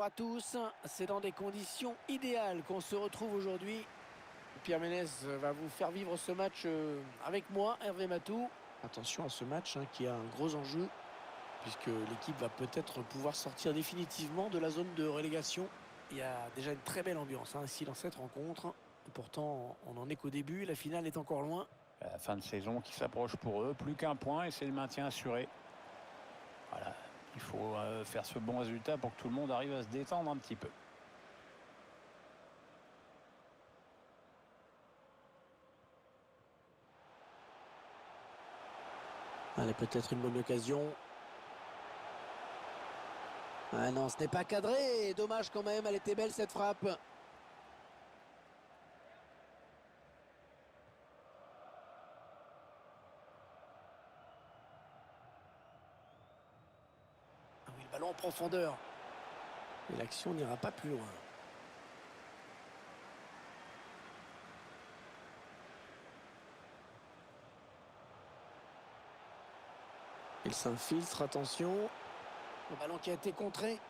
Bonjour à tous, c'est dans des conditions idéales qu'on se retrouve aujourd'hui. Pierre Ménès va vous faire vivre ce match avec moi, Hervé Matou. Attention à ce match qui a un gros enjeu, puisque l'équipe va peut-être pouvoir sortir définitivement de la zone de relégation. Il y a déjà une très belle ambiance ici dans cette rencontre. Pourtant, on n'en est qu'au début, la finale est encore loin. La fin de saison qui s'approche pour eux, plus qu'un point et c'est le maintien assuré. Voilà, il faut faire ce bon résultat pour que tout le monde arrive à se détendre un petit peu. Allez, peut-être une bonne occasion. Ah non, ce n'est pas cadré. Dommage quand même, elle était belle cette frappe. Ah oui, le ballon en profondeur. Et l'action n'ira pas plus loin. Il s'infiltre, attention. Le ballon qui a été contré.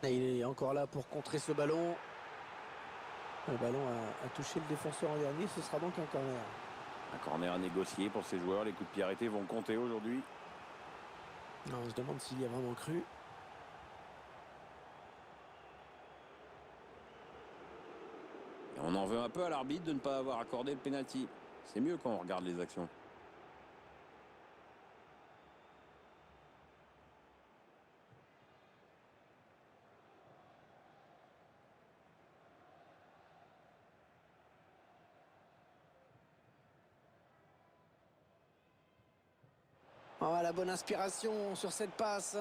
Et il est encore là pour contrer ce ballon. Le ballon a touché le défenseur en dernier, ce sera donc un corner. Un corner à négocier pour ces joueurs. Les coups de pied arrêtés vont compter aujourd'hui. On se demande s'il y a vraiment cru. Et on en veut un peu à l'arbitre de ne pas avoir accordé le pénalty. C'est mieux quand on regarde les actions. Oh, la bonne inspiration sur cette passe.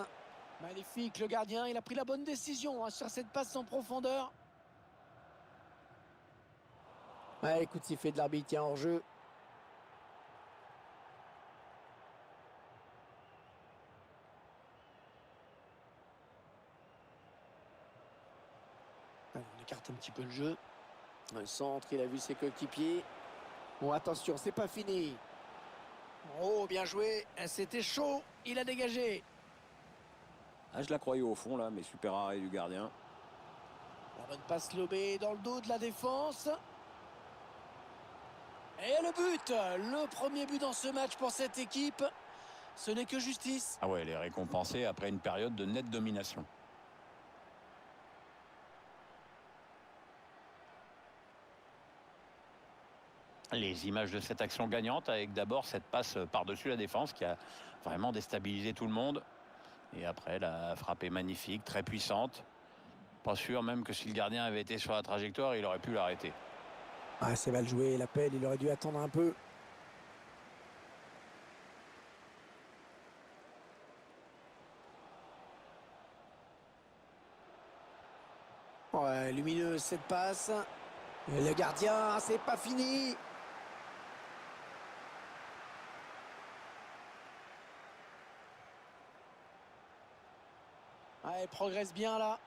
Magnifique, le gardien, il a pris la bonne décision sur cette passe en profondeur. Ouais, écoute, s'il fait de l'arbitre, il y a hors-jeu. Allez, on écarte un petit peu le jeu. Le centre, il a vu ses coéquipiers. Bon, attention, c'est pas fini. Oh, bien joué. C'était chaud. Il a dégagé. Ah, je la croyais au fond là, mais super arrêt du gardien. La bonne passe lobée dans le dos de la défense. Et le but. Le premier but dans ce match pour cette équipe. Ce n'est que justice. Ah ouais, elle est récompensée après une période de nette domination. Les images de cette action gagnante avec d'abord cette passe par-dessus la défense qui a vraiment déstabilisé tout le monde. Et après, la frappe est magnifique, très puissante. Pas sûr même que si le gardien avait été sur la trajectoire, il aurait pu l'arrêter. Ah, c'est mal joué. L'appel, il aurait dû attendre un peu. Ouais, lumineuse cette passe. Et le gardien, c'est pas fini. Ah, elle progresse bien là.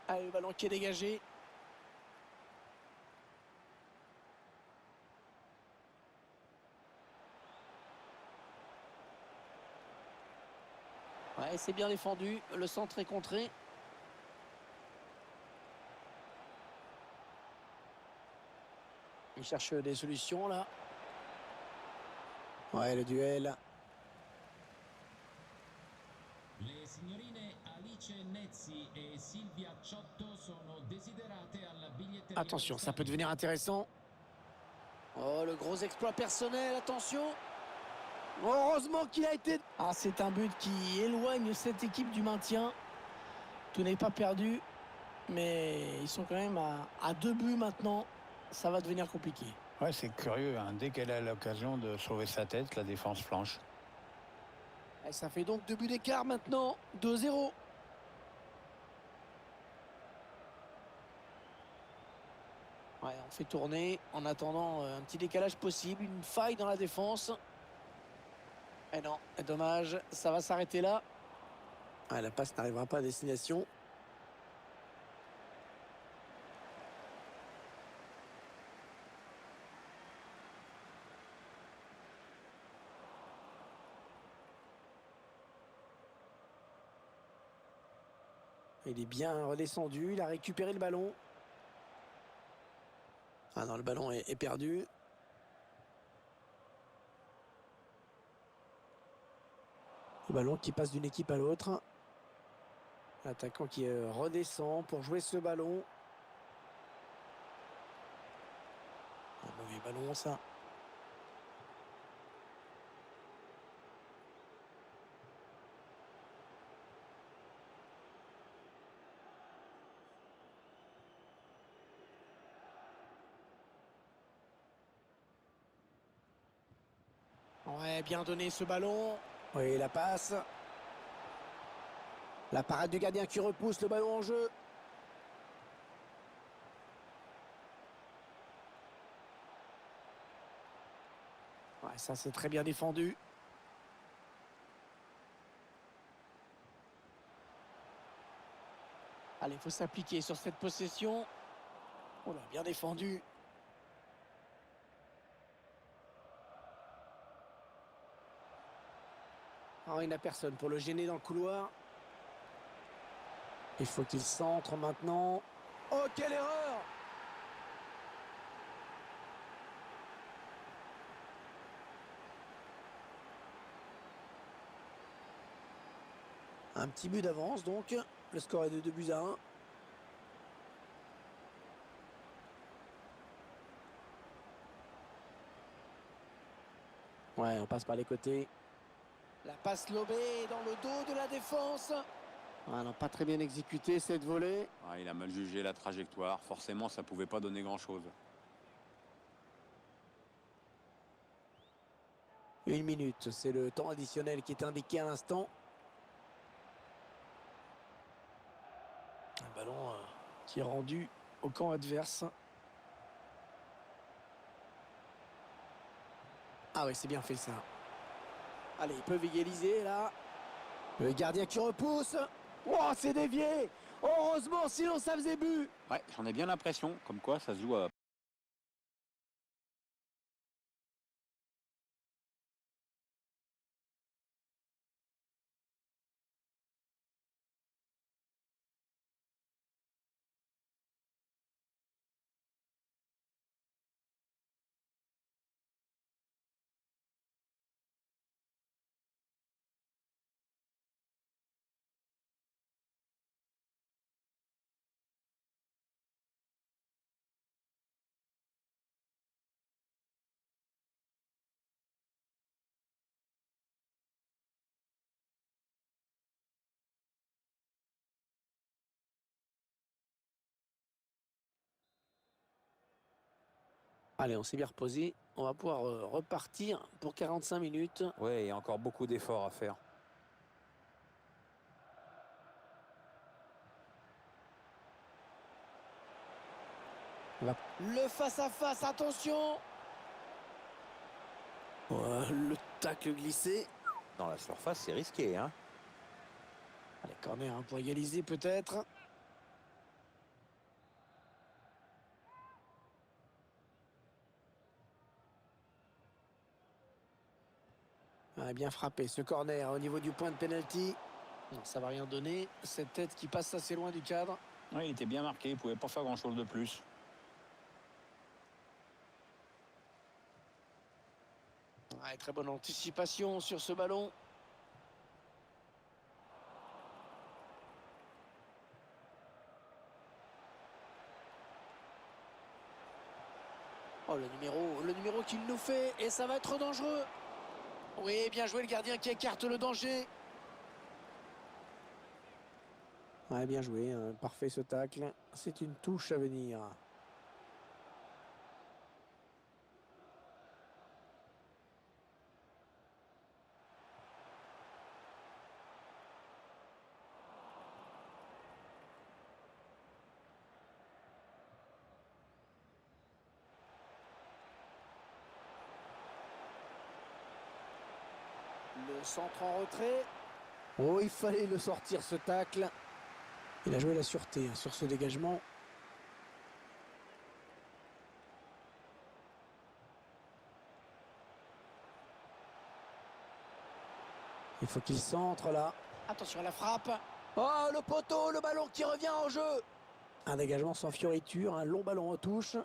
Allez, le ballon qui est dégagé. Ouais, c'est bien défendu. Le centre est contré. Il cherche des solutions là. Ouais, le duel. Le signorine Alice Nezzi e Silvia Ciotto sono desiderate alla biglietteria del Attention, ça peut stadio. devenir intéressant. Oh, le gros exploit personnel, attention. Heureusement qu'il a été... Ah, c'est un but qui éloigne cette équipe du maintien. Tout n'est pas perdu, mais ils sont quand même à 2 buts maintenant. Ça va devenir compliqué. Ouais, c'est curieux, dès qu'elle a l'occasion de sauver sa tête, la défense flanche. Et ça fait donc 2 buts d'écart maintenant. 2-0. Ouais, on fait tourner en attendant un petit décalage possible, une faille dans la défense. Et non, dommage, ça va s'arrêter là. Ah, la passe n'arrivera pas à destination. Il est bien redescendu, il a récupéré le ballon. Ah non, le ballon est perdu. Le ballon qui passe d'une équipe à l'autre. L'attaquant qui redescend pour jouer ce ballon. Un mauvais ballon, ça. Ouais, bien donné ce ballon. Oui, la passe. La parade du gardien qui repousse le ballon en jeu. Ouais, ça c'est très bien défendu. Allez, il faut s'appliquer sur cette possession. Oh là, bien défendu. Oh, il n'a personne pour le gêner dans le couloir. Il faut qu'il centre maintenant. Oh, quelle erreur! Un petit but d'avance donc. Le score est de 2-1. Ouais, on passe par les côtés. La passe lobée dans le dos de la défense. Ah non, pas très bien exécuté cette volée. Ah, il a mal jugé la trajectoire. Forcément, ça pouvait pas donner grand-chose. 1 minute, c'est le temps additionnel qui est indiqué à l'instant. Un ballon qui est rendu au camp adverse. Ah oui, c'est bien fait ça. Allez, ils peuvent égaliser là. Le gardien qui repousse. Oh, c'est dévié. Heureusement, sinon ça faisait but. Ouais, j'en ai bien l'impression. Comme quoi, ça se joue à... Allez, on s'est bien reposé. On va pouvoir repartir pour 45 minutes. Ouais, il y a encore beaucoup d'efforts à faire. Le face-à-face, attention. Le tacle glissé. Dans la surface, c'est risqué, hein. Allez, corner pour égaliser peut-être. Ah, bien frappé ce corner au niveau du point de pénalty. Non, ça va rien donner. Cette tête qui passe assez loin du cadre. Ouais, il était bien marqué, il pouvait pas faire grand-chose de plus. Ouais, très bonne anticipation sur ce ballon. Oh, le numéro qu'il nous fait. Et ça va être dangereux. Oui, bien joué le gardien qui écarte le danger. Ouais, bien joué. Parfait ce tacle. C'est une touche à venir. Le centre en retrait. Oh, il fallait le sortir ce tacle. Il a joué la sûreté sur ce dégagement. Il faut qu'il centre là. Attention à la frappe. Oh, le poteau, le ballon qui revient en jeu. Un dégagement sans fioriture, un long ballon en touche.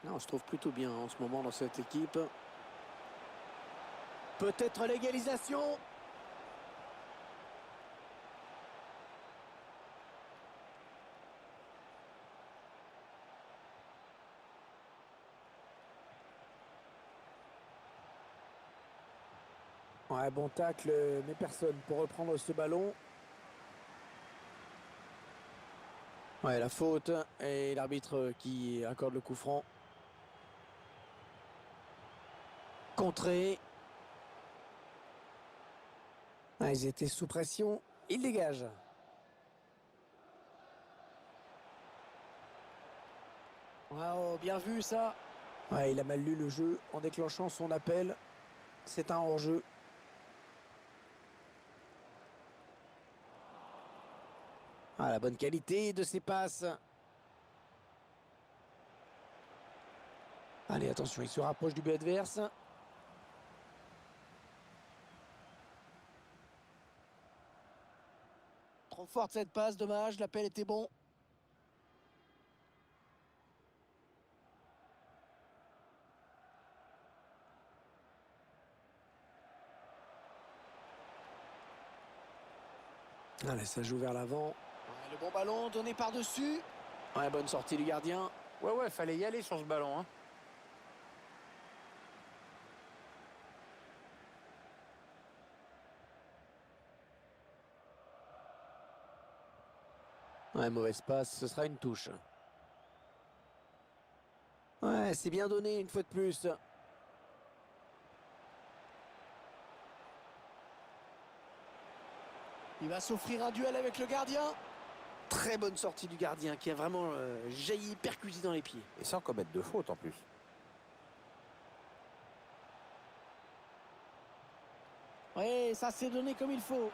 Là, on se trouve plutôt bien en ce moment dans cette équipe. Peut-être l'égalisation. Ouais, bon tacle, mais personne pour reprendre ce ballon. Ouais, la faute et l'arbitre qui accorde le coup franc. Contré. Ah, ils étaient sous pression. Ils dégagent. Waouh, bien vu ça. Ouais, il a mal lu le jeu en déclenchant son appel. C'est un hors-jeu. Ah, la bonne qualité de ses passes. Allez, attention, il se rapproche du but adverse. Trop forte cette passe, dommage, l'appel était bon. Allez, ça joue vers l'avant. Ouais, le bon ballon donné par-dessus. Ouais, bonne sortie du gardien. Ouais, fallait y aller sur ce ballon, hein. Ouais, mauvaise passe, ce sera une touche. Ouais, c'est bien donné une fois de plus. Il va s'offrir un duel avec le gardien. Très bonne sortie du gardien qui a vraiment jailli, percuté dans les pieds. Et sans commettre de faute en plus. Oui, ça s'est donné comme il faut.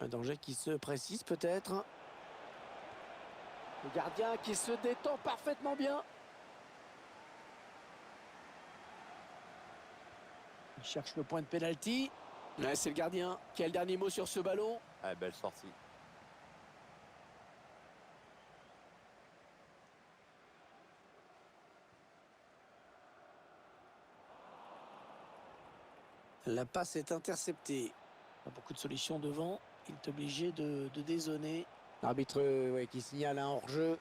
Un danger qui se précise peut-être. Le gardien qui se détend parfaitement bien. Il cherche le point de pénalty. Ouais, c'est le gardien qui a le dernier mot sur ce ballon. Ah, belle sortie. La passe est interceptée. Pas beaucoup de solutions devant. Il est obligé de dézonner. L'arbitre ouais, qui signale un hors-jeu.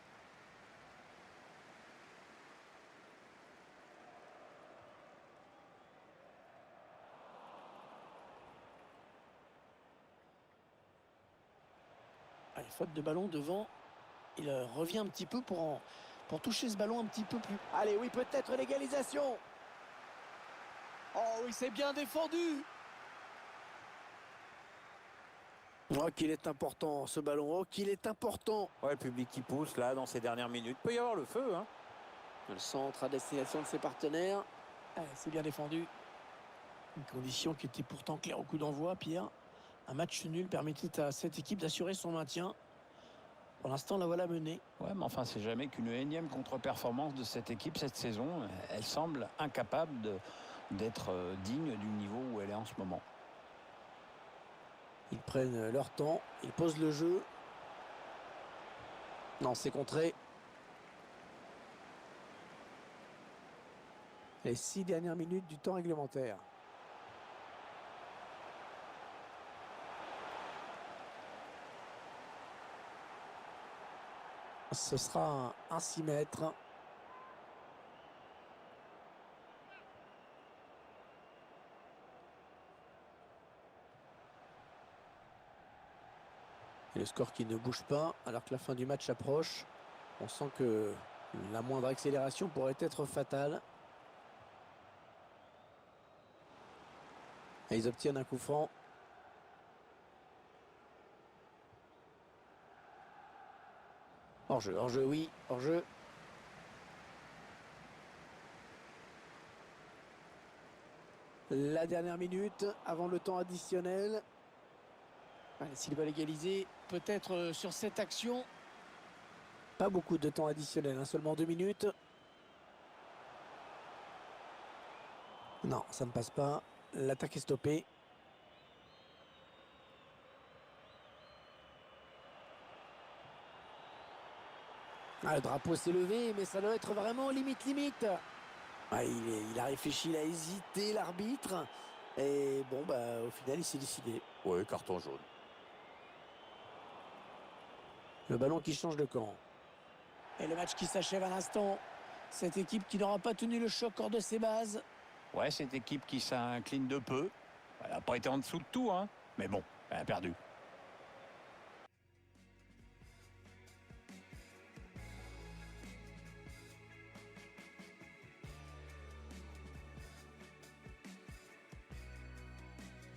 Allez, faute de ballon devant. Il revient un petit peu pour toucher ce ballon un petit peu plus. Allez, oui, peut-être l'égalisation. Oh oui, c'est bien défendu. Oh, qu'il est important ce ballon. Oh, qu'il est important. Ouais, le public qui pousse là dans ces dernières minutes. Peut y avoir le feu, hein. Le centre à destination de ses partenaires. C'est bien défendu. Une condition qui était pourtant claire au coup d'envoi, Pierre. Un match nul permettait à cette équipe d'assurer son maintien. Pour l'instant, la voilà menée. Ouais, mais enfin, c'est jamais qu'une énième contre-performance de cette équipe cette saison. Elle semble incapable d'être digne du niveau où elle est en ce moment. Ils prennent leur temps. Ils posent le jeu. Non, c'est contré. Les 6 dernières minutes du temps réglementaire. Ce sera un 6 mètres. Et le score qui ne bouge pas alors que la fin du match approche. On sent que la moindre accélération pourrait être fatale. Et ils obtiennent un coup franc. Hors-jeu, oui, hors-jeu. La dernière minute avant le temps additionnel. Allez, s'ils veulent égaliser, peut-être sur cette action. Pas beaucoup de temps additionnel, hein, seulement 2 minutes. Non, ça ne passe pas. L'attaque est stoppée. Ah, le drapeau s'est levé, mais ça doit être vraiment limite. Ah, il a réfléchi, il a hésité, l'arbitre. Et bon, bah, au final, il s'est décidé. Oui, carton jaune. Le ballon qui change de camp. Et le match qui s'achève à l'instant. Cette équipe qui n'aura pas tenu le choc hors de ses bases. Ouais, cette équipe qui s'incline de peu. Elle n'a pas été en dessous de tout, hein. Mais bon, elle a perdu.